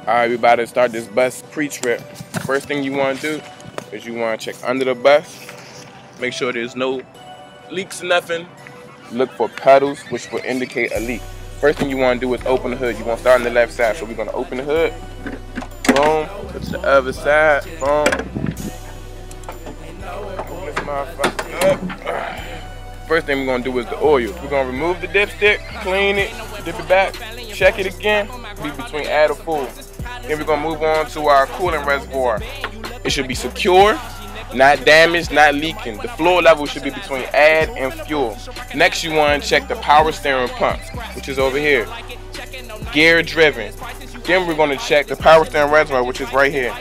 Alright, we about to start this bus pre-trip. First thing you want to do is you want to check under the bus. Make sure there's no leaks or nothing. Look for puddles, which will indicate a leak. First thing you want to do is open the hood. You want to start on the left side. So we're going to open the hood. Boom. Go to the other side. Boom. Open this motherfucker up. First thing we're going to do is the oil. We're going to remove the dipstick, clean it, dip it back, check it again, be between add or full. Then we're going to move on to our coolant reservoir. It should be secure, not damaged, not leaking. The floor level should be between add and fuel. Next, you want to check the power steering pump, which is over here. Gear driven. Then we're going to check the power steering reservoir, which is right here.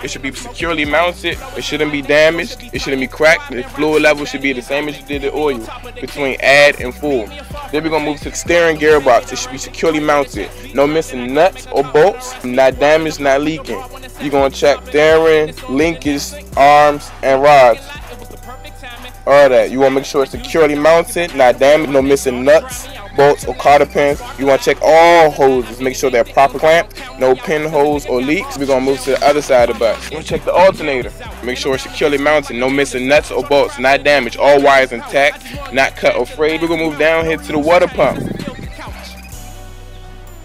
It should be securely mounted. It shouldn't be damaged. It shouldn't be cracked. The fluid level should be the same as you did the oil, between add and full. Then we're going to move to the steering gearbox. It should be securely mounted. No missing nuts or bolts. Not damaged, not leaking. You're going to check steering, linkage, arms, and rods. All that. You want to make sure it's securely mounted, not damaged, no missing nuts, bolts, or cotter pins. You want to check all hoses, make sure they're proper clamped, no pinholes or leaks. We're going to move to the other side of the bus. You want to check the alternator. Make sure it's securely mounted, no missing nuts or bolts, not damaged, all wires intact, not cut or frayed. We're going to move down here to the water pump.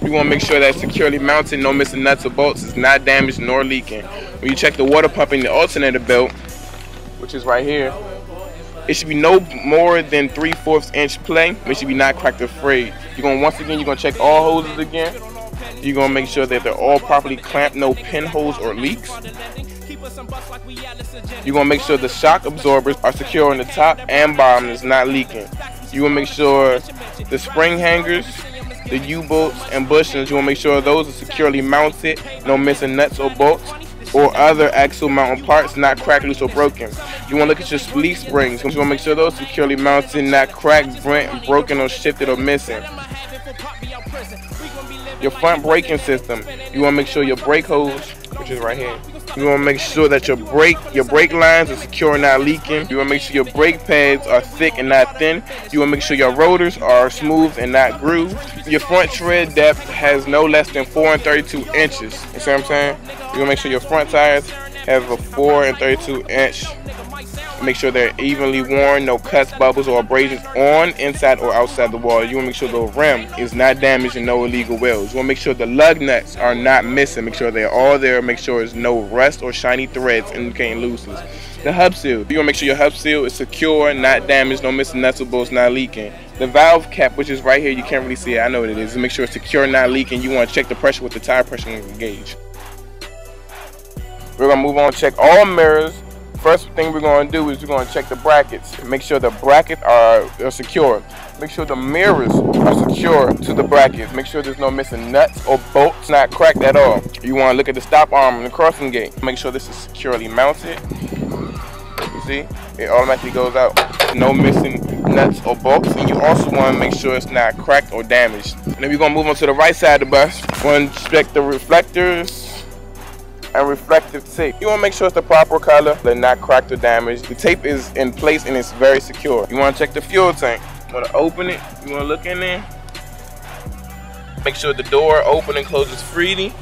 You want to make sure that's securely mounted, no missing nuts or bolts, it's not damaged nor leaking. When you check the water pump in the alternator belt, which is right here, it should be no more than 3/4 inch play. It should be not cracked or frayed. Once again, you're gonna check all hoses again. You're gonna make sure that they're all properly clamped, no pinholes or leaks. You're gonna make sure the shock absorbers are secure on the top and bottom, it's not leaking. You wanna make sure the spring hangers, the U-bolts and bushings, you wanna make sure those are securely mounted, no missing nuts or bolts, or other axle mounting parts not cracked, loose, or broken. You want to look at your leaf springs. You want to make sure those are securely mounted, not cracked, bent, broken, or shifted, or missing. Your front braking system. You want to make sure your brake hose, which is right here. You want to make sure that your brake lines are secure and not leaking. You want to make sure your brake pads are thick and not thin. You want to make sure your rotors are smooth and not grooved. Your front tread depth has no less than 4 32 inches. You see what I'm saying? You want to make sure your front tires have a 4 32 inch. Make sure they're evenly worn, no cuts, bubbles, or abrasions on, inside, or outside the wall. You want to make sure the rim is not damaged and no illegal wheels. You want to make sure the lug nuts are not missing. Make sure they're all there. Make sure there's no rust or shiny threads indicating looseness. The hub seal. You want to make sure your hub seal is secure, not damaged, no missing nuts or bolts, not leaking. The valve cap, which is right here, you can't really see it. I know what it is. Make sure it's secure, not leaking. You want to check the pressure with the tire pressure gauge. We're going to move on, check all mirrors. First thing we're going to do is we're going to check the brackets. Make sure the brackets are secure. Make sure the mirrors are secure to the brackets. Make sure there's no missing nuts or bolts, not cracked at all. You want to look at the stop arm and the crossing gate. Make sure this is securely mounted. You see, it automatically goes out. No missing nuts or bolts. And you also want to make sure it's not cracked or damaged. And then we're going to move on to the right side of the bus. We're going to check the reflectors and reflective tape. You want to make sure it's the proper color, they're not cracked or damaged. The tape is in place and it's very secure. You want to check the fuel tank. You want to open it, you want to look in there. Make sure the door open and closes freely.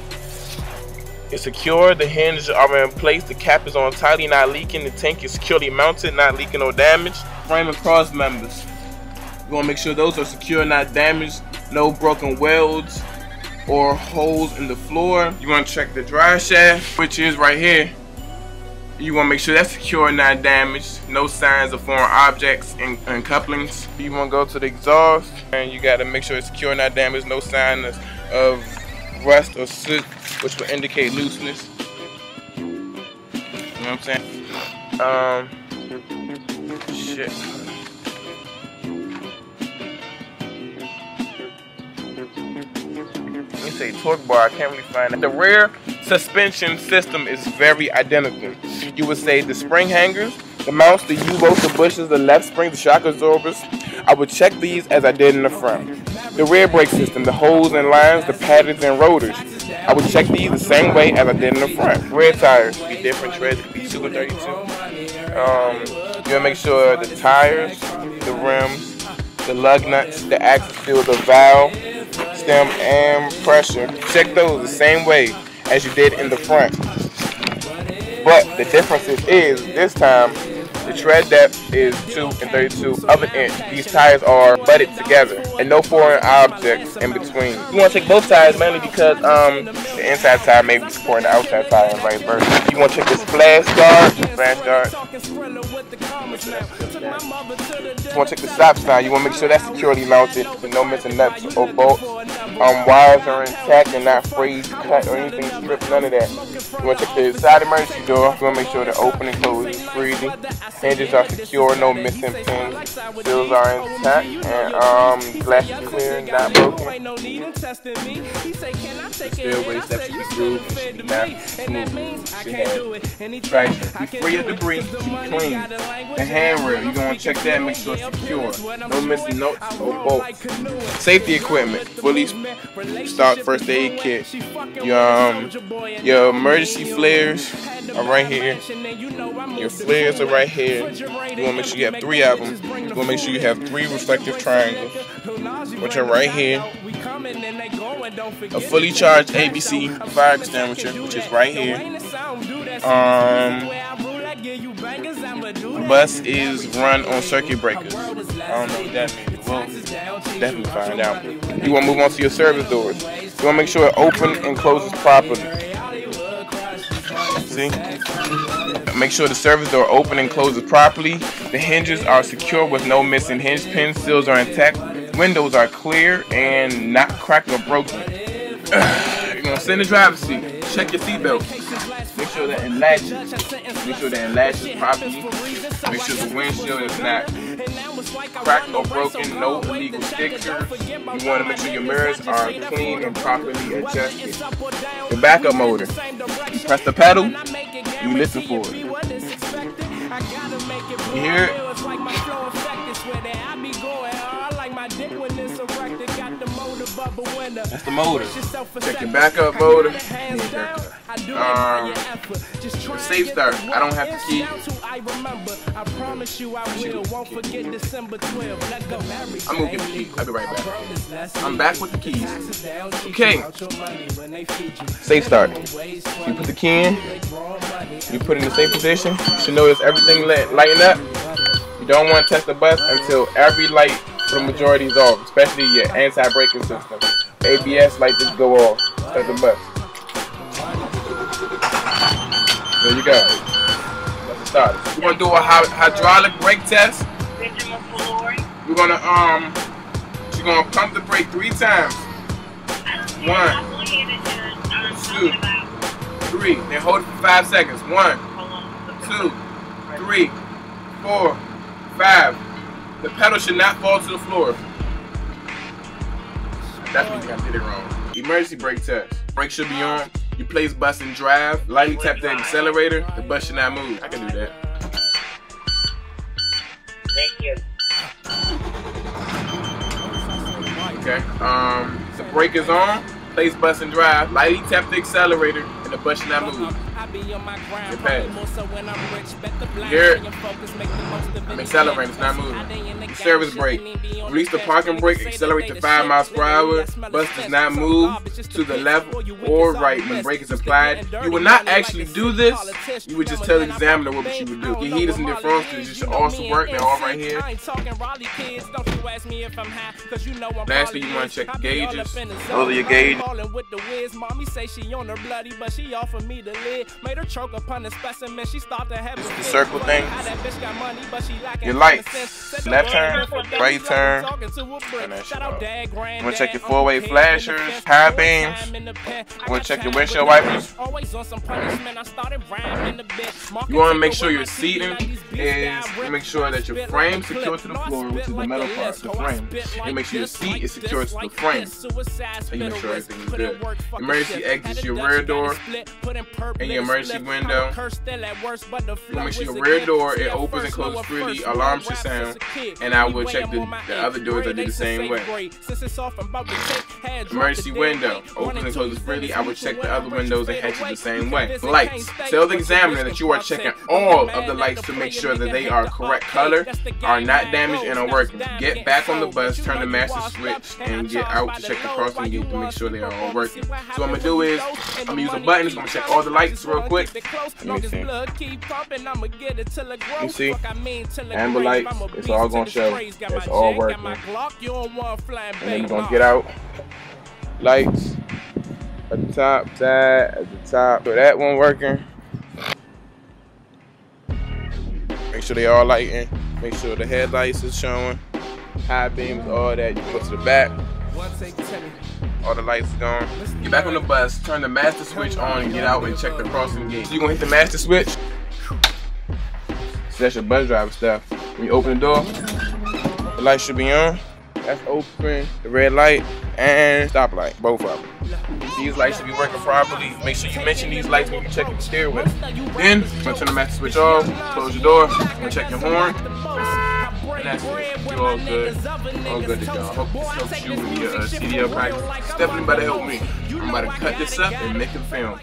It's secure, the hinges are in place, the cap is on tightly, not leaking, the tank is securely mounted, not leaking or damaged. Frame and cross members. You want to make sure those are secure, not damaged, no broken welds or holes in the floor. You want to check the drive shaft, which is right here. You want to make sure that's secure and not damaged, no signs of foreign objects and couplings. You want to go to the exhaust and you got to make sure it's secure and not damaged, no signs of rust or soot, which will indicate looseness. You know what I'm saying? Shit. Say torque bar, I can't really find it. The rear suspension system is very identical. You would say the spring hangers, the mounts, the U-bolts, the bushings, the left springs, the shock absorbers. I would check these as I did in the front. The rear brake system, the hose and lines, the patterns and rotors. I would check these the same way as I did in the front. Rear tires, be different treads, be 2 and 32. You want to make sure the tires, the rims, the lug nuts, the axle seal, the valve, stem, and pressure. Check those the same way as you did in the front. But the difference is this time the tread depth is 2 and 32 of an inch. These tires are butted together and no foreign objects in between. You want to check both tires mainly because the inside tire may be supporting the outside tire and vice versa. You want to check this flash guard. You want to check the stop sign. You want to make sure that's securely mounted with no missing nuts or bolts. Wires are intact and not frayed, cut, or anything stripped, none of that. You want to check the side emergency door. You want to make sure the open and close is freely. Hinges are secure, no missing pins. Seals are intact, and glass is clear, not broken. Still race that should be grooved and should be not smooth. Traction. Be free of debris, should be clean. The handrail, you're going to check that, make sure it's secure. No missing notes or bolts. Safety equipment, fully stock first aid kit. Your emergency flares are right here. Your flares are right here. You want to make sure you have 3 of them. You want to make sure you have 3 reflective triangles, which are right here. A fully charged ABC fire extinguisher, which is right here. The bus is run on circuit breakers. I don't know what that means. We'll definitely find out. You want to move on to your service doors. You want to make sure it opens and closes properly. See? Make sure the service door open and closes properly. The hinges are secure with no missing hinge pins. Seals are intact. Windows are clear and not cracked or broken. You're going to sit in the driver's seat. Check your seatbelt. Make sure that it latches. Make sure that it latches properly. Make sure the windshield is not cracked or broken. No illegal stickers. You want to make sure your mirrors are clean and properly adjusted. The backup motor. You press the pedal. You listen for it. You hear it? That's the motor. Check your backup motor. Safe start. I don't have the key. I'm gonna get the key. I'll be right back. I'm back with the keys. Okay. Safe start. You put the key in. You put it in the safe position. You should notice everything lighten up. You don't want to test the bus until every light for the majority is off, especially your anti-braking system. The ABS light just go off. Test the bus. There you go. Let's start. We're gonna do a hydraulic brake test. We're gonna she's gonna pump the brake 3 times. 1, 2, 3. Then hold it for 5 seconds. 1, 2, 3, 4, 5. The pedal should not fall to the floor. That's when I did it wrong. Emergency brake test. Brake should be on. You place bus in drive. Lightly tap the accelerator. The bus should not move. I can do that. Thank you. Okay. The brake is on. Place bus in drive. Lightly tap the accelerator, and the bus should not move. It passed. Here, I'm accelerating, it's not moving. Service brake. Release the parking brake, accelerate to 5 miles per hour. Bus does not move to the left or right when brake is applied. You will not actually do this. You would just tell the examiner what you would do. Your heaters and differentials should also work. They're all right here. Lastly, you want to check the gauges. Those are your gauges. The circle thing. Your lights. Left turn, right turn. And that shit off. You want to check your 4-way flashers, high beams. You want to check your windshield wipers. You want to make sure your seating is, make sure that your frame is secure to the floor, which is the metal part, the frame. You make sure your seat is secure to the frame. So you make sure everything is good. Emergency exits, your rear door and the emergency window. You make sure your rear door, it opens and closes freely, alarm should sound, and I will check the other doors that do the same way. Emergency window, opens and closes freely, I will check the other windows and hatches the same way. Lights, tell the examiner that you are checking all of the lights to make sure that they are correct color, are not damaged, and are working. Get back on the bus, turn the master switch, and get out to check the crossing gate to make sure they are all working. So what I'm going to do is, I'm going to use a button, I'm going to check all the lights real quick. Let me see. You see? Amber lights, it's all going to show. It's all working. And then you're going to get out. Lights at the top, side, at the top. So that one working. Make sure they all lighting. Make sure the headlights is showing. High beams, all that. You go to the back. All the lights are gone. Get back on the bus, turn the master switch on, and get out and check the crossing gate. So you're gonna hit the master switch. So that's your bus driver stuff. When you open the door, the light should be on. That's open, the red light, and stop light, both of them. These lights should be working properly. Make sure you mention these lights when you check the steering wheel. Then, you're gonna turn the master switch off, close your door, check your horn. And that's it. You're all good. All good to go. I hope this helps you with your CDL practice. It's definitely about to help me. I'm about to cut this up and make a film.